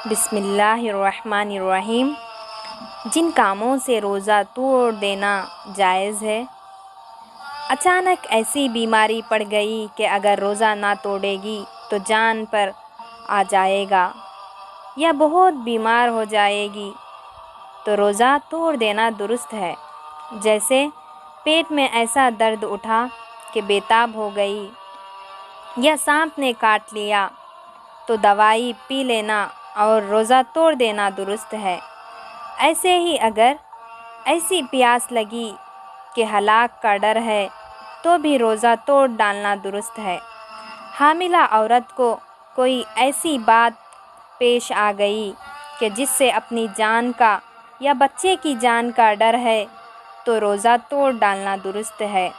بسم اللہ الرحمن الرحیم۔ جن کاموں سے روزہ توڑ دینا جائز ہے۔ اچانک ایسی بیماری پڑ گئی کہ اگر روزہ نہ توڑے گی تو جان پر آ جائے گا یا بہت بیمار ہو جائے گی تو روزہ توڑ دینا درست ہے۔ جیسے پیٹ میں ایسا درد اٹھا کہ بے تاب ہو گئی یا سانپ نے کاٹ لیا تو دوائی پی لینا اور روزہ توڑ دینا درست ہے۔ ایسے ہی اگر ایسی پیاس لگی کہ ہلاک کا ڈر ہے تو بھی روزہ توڑ ڈالنا درست ہے۔ حاملہ عورت کو کوئی ایسی بات پیش آ گئی کہ جس سے اپنی جان کا یا بچے کی جان کا ڈر ہے تو روزہ توڑ ڈالنا درست ہے۔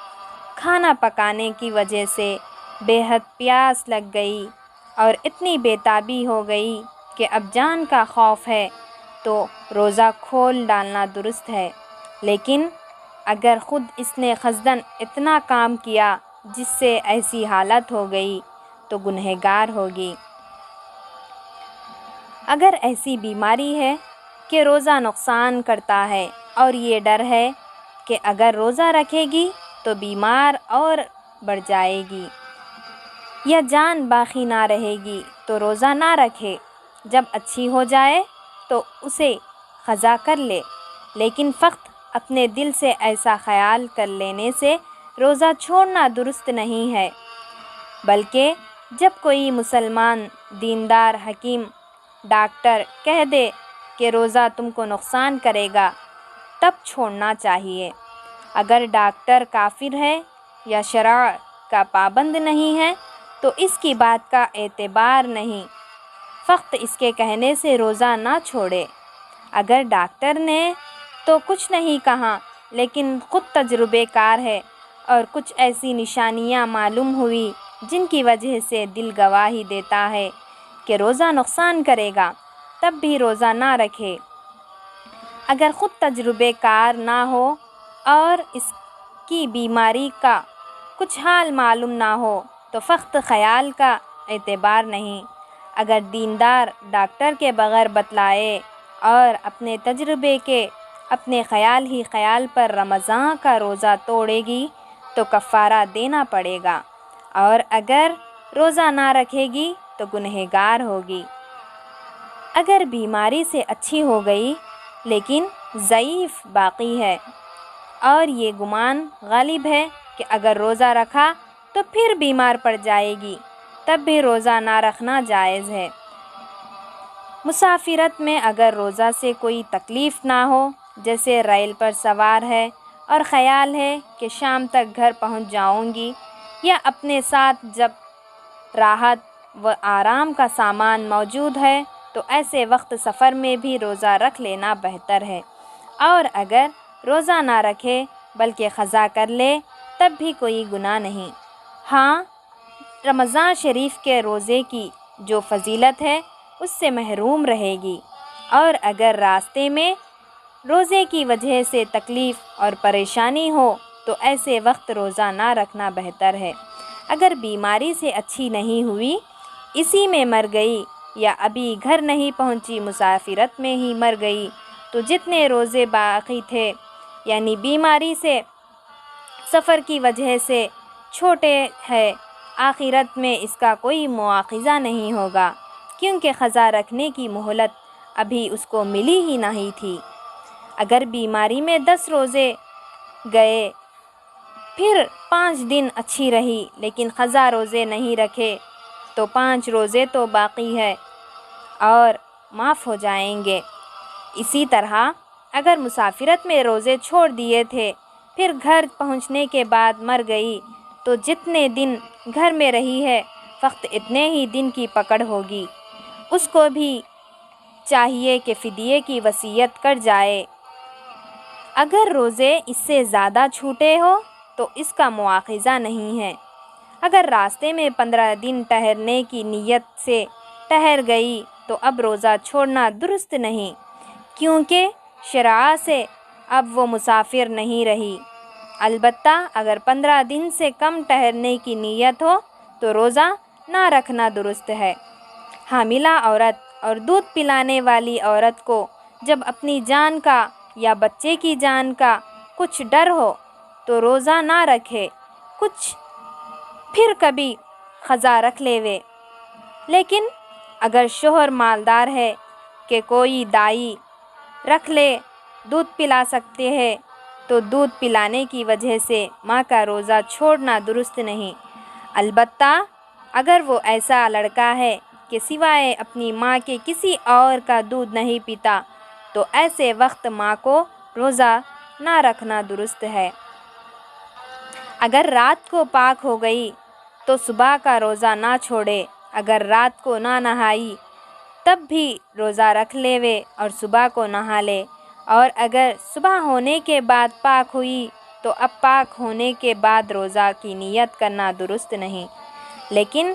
کھانا پکانے کی وجہ سے بے حد پیاس لگ گئی اور اتنی بے تابی ہو گئی کہ اب جان کا خوف ہے تو روزہ کھول ڈالنا درست ہے، لیکن اگر خود اس نے قصداً اتنا کام کیا جس سے ایسی حالت ہو گئی تو گنہگار ہوگی۔ اگر ایسی بیماری ہے کہ روزہ نقصان کرتا ہے اور یہ ڈر ہے کہ اگر روزہ رکھے گی تو بیمار اور بڑھ جائے گی یا جان باقی نہ رہے گی تو روزہ نہ رکھے، جب اچھی ہو جائے تو اسے قضا کر لے، لیکن فقط اپنے دل سے ایسا خیال کر لینے سے روزہ چھوڑنا درست نہیں ہے، بلکہ جب کوئی مسلمان دیندار حکیم ڈاکٹر کہہ دے کہ روزہ تم کو نقصان کرے گا تب چھوڑنا چاہیے۔ اگر ڈاکٹر کافر ہے یا شرع کا پابند نہیں ہے تو اس کی بات کا اعتبار نہیں، فقط اس کے کہنے سے روزہ نہ چھوڑے۔ اگر ڈاکٹر نے تو کچھ نہیں کہا لیکن خود تجربے کار ہے اور کچھ ایسی نشانیاں معلوم ہوئی جن کی وجہ سے دل گواہی دیتا ہے کہ روزہ نقصان کرے گا، تب بھی روزہ نہ رکھے۔ اگر خود تجربے کار نہ ہو اور اس کی بیماری کا کچھ حال معلوم نہ ہو تو فقط خیال کا اعتبار نہیں۔ اگر دیندار ڈاکٹر کے بغیر بتلائے اور اپنے تجربے کے اپنے خیال ہی خیال پر رمضان کا روزہ توڑے گی تو کفارہ دینا پڑے گا، اور اگر روزہ نہ رکھے گی تو گنہگار ہوگی۔ اگر بیماری سے اچھی ہو گئی لیکن ضعیف باقی ہے اور یہ گمان غالب ہے کہ اگر روزہ رکھا تو پھر بیمار پڑ جائے گی، تب بھی روزہ نہ رکھنا جائز ہے۔ مسافرت میں اگر روزہ سے کوئی تکلیف نہ ہو، جیسے ریل پر سوار ہے اور خیال ہے کہ شام تک گھر پہنچ جاؤں گی، یا اپنے ساتھ جب راحت و آرام کا سامان موجود ہے تو ایسے وقت سفر میں بھی روزہ رکھ لینا بہتر ہے، اور اگر روزہ نہ رکھے بلکہ قضا کر لے تب بھی کوئی گناہ نہیں۔ ہاں، رمضان شریف کے روزے کی جو فضیلت ہے اس سے محروم رہے گی، اور اگر راستے میں روزے کی وجہ سے تکلیف اور پریشانی ہو تو ایسے وقت روزہ نہ رکھنا بہتر ہے۔ اگر بیماری سے اچھی نہیں ہوئی، اسی میں مر گئی یا ابھی گھر نہیں پہنچی مسافرت میں ہی مر گئی تو جتنے روزے باقی تھے یعنی بیماری سے سفر کی وجہ سے چھوٹے ہے، آخرت میں اس کا کوئی مواخذہ نہیں ہوگا، کیونکہ قضا رکھنے کی مہلت ابھی اس کو ملی ہی نہیں تھی۔ اگر بیماری میں 10 روزے گئے پھر 5 دن اچھی رہی لیکن قضا روزے نہیں رکھے تو 5 روزے تو باقی ہے اور معاف ہو جائیں گے۔ اسی طرح اگر مسافرت میں روزے چھوڑ دیے تھے پھر گھر پہنچنے کے بعد مر گئی تو جتنے دن گھر میں رہی ہے فقط اتنے ہی دن کی پکڑ ہوگی، اس کو بھی چاہیے کہ فدیے کی وصیت کر جائے۔ اگر روزے اس سے زیادہ چھوٹے ہو تو اس کا مواخذہ نہیں ہے۔ اگر راستے میں 15 دن ٹھہرنے کی نیت سے ٹھہر گئی تو اب روزہ چھوڑنا درست نہیں، کیونکہ شرع سے اب وہ مسافر نہیں رہی۔ البتہ اگر 15 دن سے کم ٹھہرنے کی نیت ہو تو روزہ نہ رکھنا درست ہے۔ حاملہ عورت اور دودھ پلانے والی عورت کو جب اپنی جان کا یا بچے کی جان کا کچھ ڈر ہو تو روزہ نہ رکھے، کچھ پھر کبھی قضا رکھ لیوے۔ لیکن اگر شوہر مالدار ہے کہ کوئی دائی رکھ لے، دودھ پلا سکتے ہیں، تو دودھ پلانے کی وجہ سے ماں کا روزہ چھوڑنا درست نہیں۔ البتہ اگر وہ ایسا لڑکا ہے کہ سوائے اپنی ماں کے کسی اور کا دودھ نہیں پیتا، تو ایسے وقت ماں کو روزہ نہ رکھنا درست ہے۔ اگر رات کو پاک ہو گئی تو صبح کا روزہ نہ چھوڑے، اگر رات کو نہ نہائی تب بھی روزہ رکھ لیوے اور صبح کو نہا لے، اور اگر صبح ہونے کے بعد پاک ہوئی تو اب پاک ہونے کے بعد روزہ کی نیت کرنا درست نہیں۔ لیکن